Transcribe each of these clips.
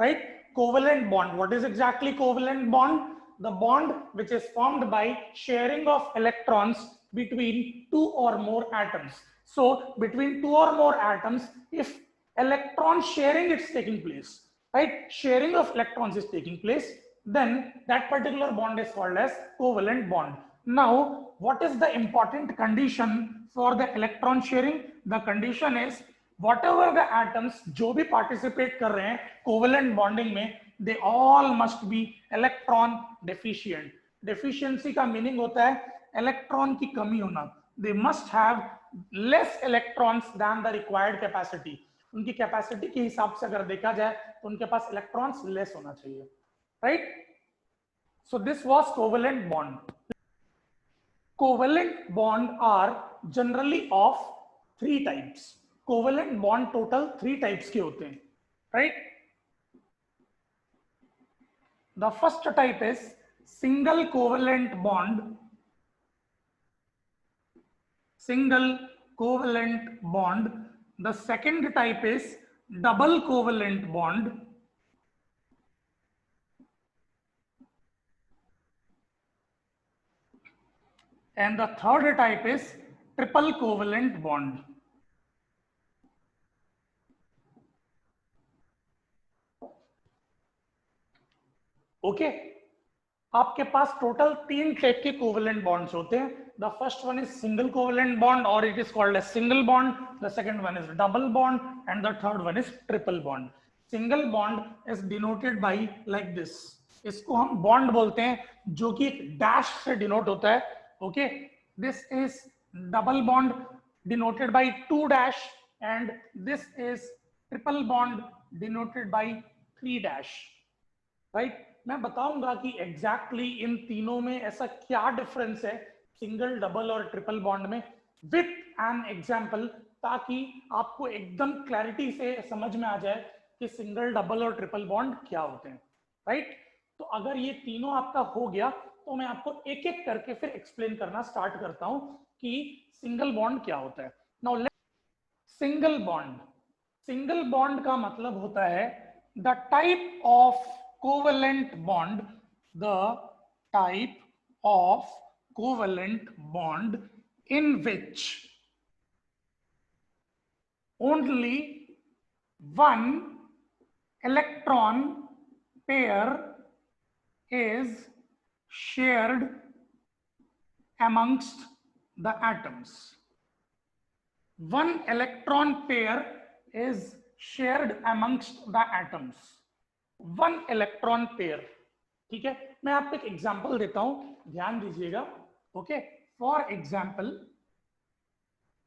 right? Covalent bond. What is exactly covalent bond? The bond which is formed by sharing of electrons between two or more atoms. So between two or more atoms, if electron sharing is taking place, right? Sharing of electrons is taking place, then that particular bond is called as covalent bond. Now, what is the important condition for the electron sharing? The condition is whatever the atoms जो भी participate कर रहे हैं covalent bonding में, they all must be electron deficient. Deficiency का meaning होता है electron की कमी होना. They must have less electrons than the required capacity. उनकी कैपेसिटी के हिसाब से अगर देखा जाए तो उनके पास इलेक्ट्रॉन्स लेस होना चाहिए, right? So this was covalent bond. Covalent bond are generally of 3 types. Covalent bond total 3 types के होते हैं, right? The first type is single covalent bond. Single covalent bond. The second type is double covalent bond. And the third type is triple covalent bond. Okay. आपके पास total 3 type के covalent bonds होते हैं. The first one is single covalent bond, or it is called as single bond. The second one is double bond, and the third one is triple bond. Single bond is denoted by like this. इसको हम bond बोलते हैं जो कि एक dash से denote होता है. Okay, this is double bond denoted by 2 dash, and this is triple bond denoted by 3 dash, right? मैं बताऊंगा कि एग्जैक्टली इन तीनों में ऐसा क्या डिफरेंस है सिंगल, डबल और ट्रिपल बॉन्ड में विथ एन एग्जांपल, ताकि आपको एकदम क्लैरिटी से समझ में आ जाए कि सिंगल, डबल और ट्रिपल बॉन्ड क्या होते हैं, राइट? तो अगर ये तीनों आपका हो गया तो मैं आपको एक एक करके फिर एक्सप्लेन करना स्टार्ट करता हूं कि सिंगल बॉन्ड क्या होता है. Now let's single bond. Single bond का मतलब होता है the type of covalent bond, the type of covalent bond in which only one electron pair is shared amongst the atoms. One electron pair is shared amongst the atoms. One electron pair, ठीक है? मैं आपको एक example देता हूं, ध्यान दीजिएगा. Okay, for example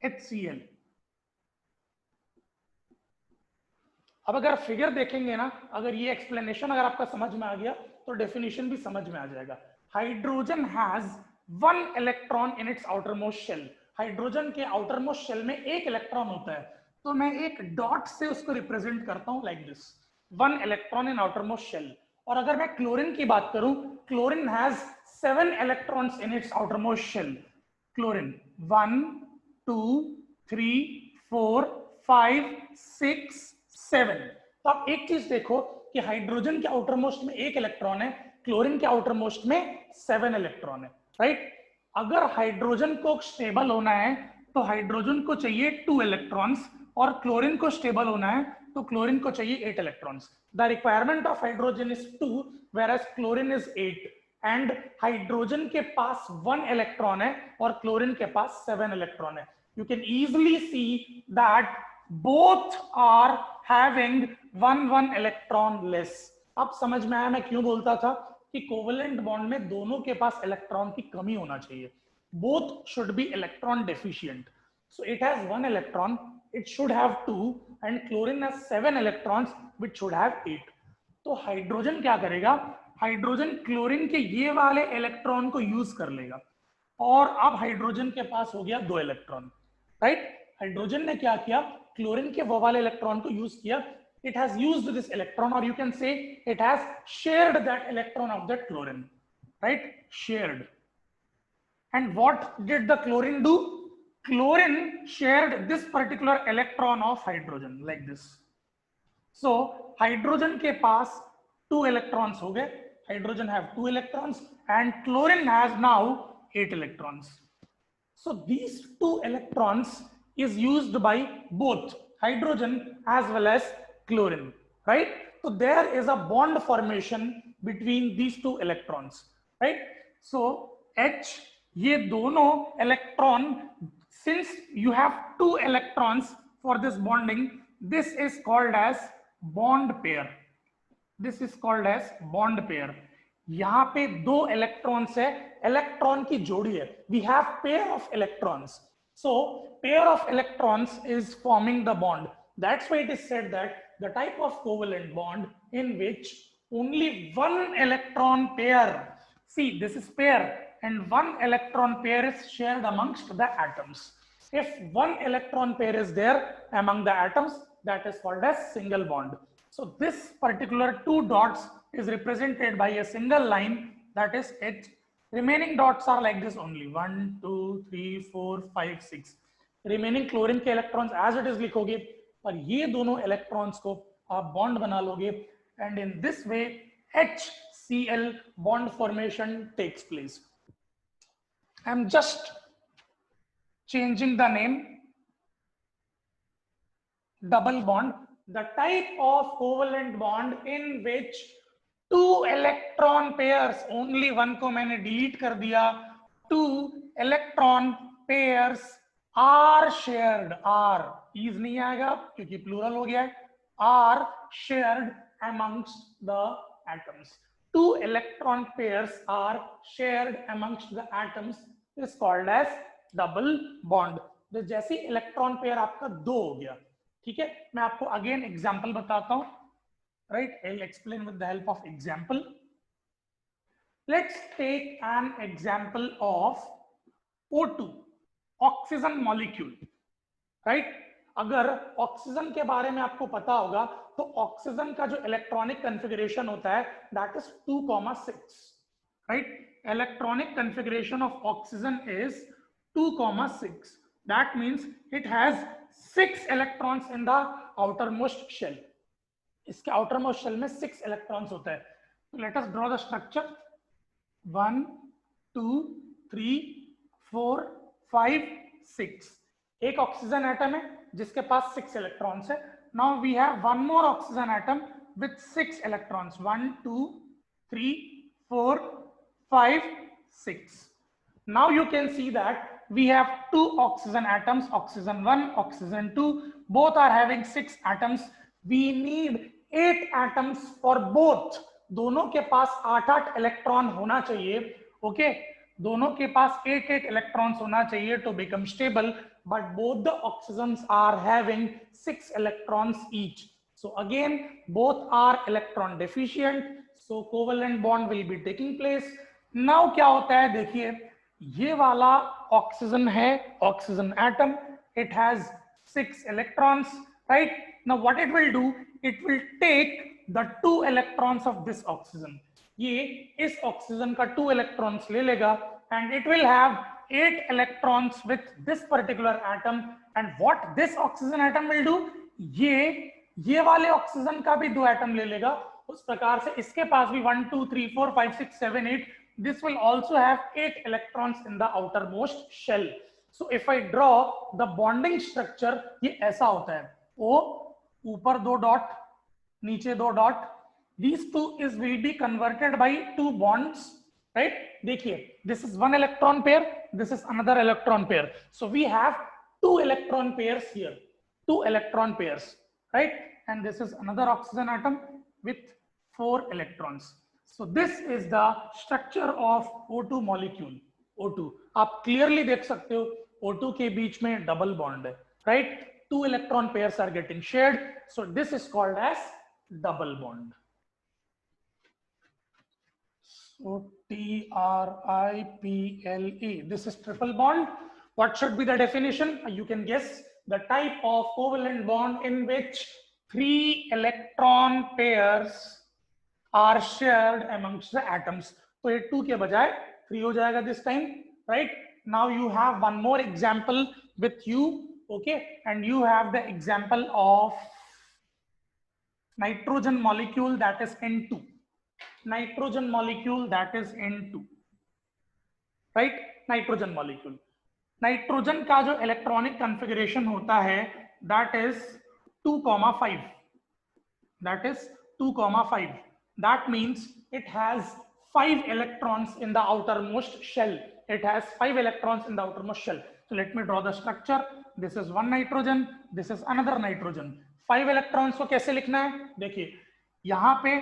HCl. अब अगर फिगर देखेंगे ना, अगर ये एक्सप्लेनेशन अगर आपका समझ में आ गया तो डेफिनेशन भी समझ में आ जाएगा. Hydrogen has 1 electron in its outer most shell. Hydrogen के आउटर मोस्ट शेल में 1 इलेक्ट्रॉन होता है, तो मैं एक डॉट से उसको रिप्रेजेंट करता हूं like this, 1 electron in outermost shell. और अगर मैं क्लोरीन की बात करूं, chlorine has 7 electrons in its outermost shell. Chlorine 1 2 3 4 5 6 7. तो आप एक चीज देखो कि हाइड्रोजन के आउटरमोस्ट में 1 इलेक्ट्रॉन है, क्लोरीन के आउटरमोस्ट में 7 इलेक्ट्रॉन है, राइट? अगर हाइड्रोजन को स्टेबल होना है तो हाइड्रोजन को चाहिए 2 इलेक्ट्रॉन्स, और क्लोरीन को स्टेबल होना है तो क्लोरीन को चाहिए 8 electrons. The requirement of hydrogen is 2 whereas chlorine is 8, and hydrogen के पास 1 इलेक्ट्रॉन है और क्लोरीन के पास 7 इलेक्ट्रॉन है. You can easily see that both are having 1 electron less. अब समझ में आया मैं क्यों बोलता था कि कोवेलेंट बॉन्ड में दोनों के पास इलेक्ट्रॉन की कमी होना चाहिए. Both should be electron deficient. So it has 1 electron, it should have 2, and chlorine has 7 electrons which should have 8. तो हाइड्रोजन क्या करेगा? हाइड्रोजन क्लोरीन के ये वाले इलेक्ट्रॉन को यूज कर लेगा, और अब हाइड्रोजन के पास हो गया 2 इलेक्ट्रॉन, राइट? हाइड्रोजन ने क्या किया? क्लोरीन के वो वाले इलेक्ट्रॉन को यूज किया. it has used this electron, or you can say it has shared that electron of that chlorine, right? Shared. And what did the chlorine do? Chlorine shared this particular electron of hydrogen like this. So hydrogen के पास 2 electrons हो गए, hydrogen have 2 electrons and chlorine has now 8 electrons. So these 2 electrons is used by both hydrogen as well as chlorine, right? So there is a bond formation between these 2 electrons, right? So H, ये दोनों electron, since you have 2 electrons for this bonding, this is called as bond pair. This is called as bond pair. यहां पे 2 electrons है, electron की जोड़ी है. We have pair of electrons, so pair of electrons is forming the bond. That's why it is said that the type of covalent bond in which only one electron pair, see this is pair, and one electron pair is shared amongst the atoms. If one electron pair is there among the atoms, that is called as single bond. So this particular 2 dots is represented by a single line, that is H. Remaining dots are like this only, 1 2 3 4 5 6. Remaining chlorine के electrons as it is लिखोगे, और ये दोनों electrons को आप bond बना लोगे, and in this way HCl bond formation takes place. I am just changing the name. Double bond, the type of covalent bond in which 2 electron pairs, only one को मैंने delete कर दिया, 2 electron pairs are shared, are is नहीं आएगा क्योंकि plural हो गया है, are shared amongst the atoms. 2 electron pairs are shared amongst the atoms is called as double bond. तो जैसे इलेक्ट्रॉन पेयर आपका 2 हो गया, ठीक है. मैं आपको अगेन एग्जांपल बताता हूं, right. I will explain with the help of example. Let's take an example of O2, oxygen molecule, right. अगर ऑक्सीजन के बारे में आपको पता होगा तो ऑक्सीजन का जो इलेक्ट्रॉनिक कॉन्फ़िगरेशन होता है that is 2,6, right. Electronic configuration of oxygen is 2,6. That means it has 6 electrons in the outermost shell. इसके outermost shell में 6 electrons होता है. So let us draw the structure. 1 2 3 4 5 6. एक ऑक्सीजन एटम है जिसके पास 6 electrons है. Now we have one more oxygen atom with 6 electrons. 1 2 3 4 5 6. Now you can see that we have 2 oxygen atoms, oxygen 1, oxygen 2, both are having 6 atoms. We need 8 atoms for both. दोनों के पास 8-8 electron होना चाहिए, okay. दोनों के पास 8-8 electrons होना चाहिए to become stable, but both the oxygens are having 6 electrons each. So again both are electron deficient, so covalent bond will be taking place. Now क्या होता है देखिए, ये वाला ऑक्सीजन है, oxygen atom, it has 6 electrons, right. Now what it will do, it will take the 2 electrons of this oxygen. ये इस oxygen का 2 electrons ले लेगा and it will have 8 electrons with this particular atom. And what this oxygen atom will do, ये वाले oxygen का भी 2 atom ले लेगा. उस प्रकार से इसके पास भी 1 2 3 4 5 6 7 8. This will also have 8 electrons in the outermost shell. So if I draw the bonding structure, ये ऐसा होता है. O ऊपर 2 डॉट, नीचे 2 dot. These two is will be converted by 2 bonds, right. देखिए, this is 1 electron pair, this is another electron pair. So we have 2 electron pairs here, 2 electron pairs, right. And this is another oxygen atom with 4 electrons. So this is the structure of O2 molecule. O2 आप clearly देख सकते हो, O2 के बीच में double bond है, right. 2 electron pairs are getting shared, so this is called as double bond. So triple, this is triple bond. What should be the definition? You can guess. The type of covalent bond in which 3 electron pairs are shared amongst the atoms. तो ये 2 के बजाय 3 हो जाएगा this time, right. Now you have one more example with you, okay, and you have the example of nitrogen molecule that is N2, nitrogen molecule that is N2, right? Nitrogen molecule, nitrogen का जो electronic configuration होता है that is 2,5, that is 2,5. That means it has 5 electrons in the outermost shell. It has 5 electrons in the outermost shell. So let me draw the structure. This is one nitrogen, this is another nitrogen. 5 electrons को कैसे लिखना है? देखिए यहाँ पे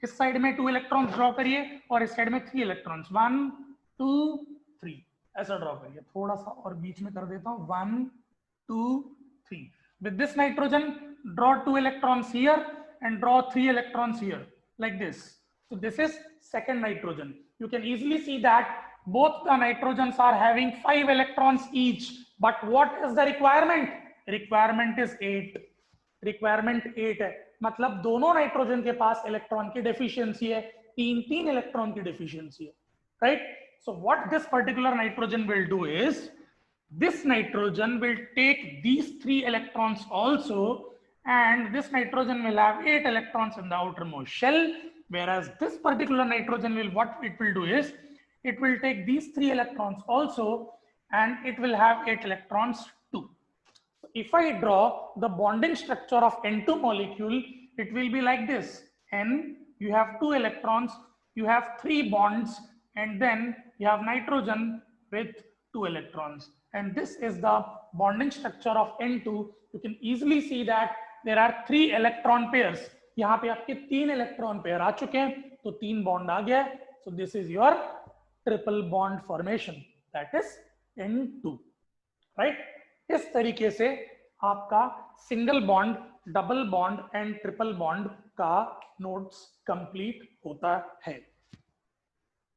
इस side में 2 electrons draw करिए और इस साइड में 3 electrons, 1 2 3 ऐसा ड्रॉ करिए. थोड़ा सा और बीच में कर देता हूँ, 1 2 3. With this nitrogen, draw 2 electrons here and draw 3 electrons here like this. So this is second nitrogen. You can easily see that both the nitrogens are having 5 electrons each. But what is the requirement? Requirement is 8. Requirement 8 है, मतलब दोनों nitrogen के पास electron की deficiency है, 3 electron की deficiency है, right? So what this particular nitrogen will do is, this nitrogen will take these 3 electrons also, and this nitrogen will have 8 electrons in the outermost shell, whereas this particular nitrogen will, what it will do is, it will take these 3 electrons also and it will have 8 electrons too. So if I draw the bonding structure of N2 molecule, it will be like this. N, you have 2 electrons, you have 3 bonds, and then you have nitrogen with 2 electrons. And this is the bonding structure of N2. You can easily see that there are 3 electron pairs. यहाँ पे आपके 3 electron pair आ चुके हैं, तो 3 bond आ गया. So this is your triple bond formation, that is N2, right? इस तरीके से आपका single bond, double bond and triple bond का नोट्स कंप्लीट होता है.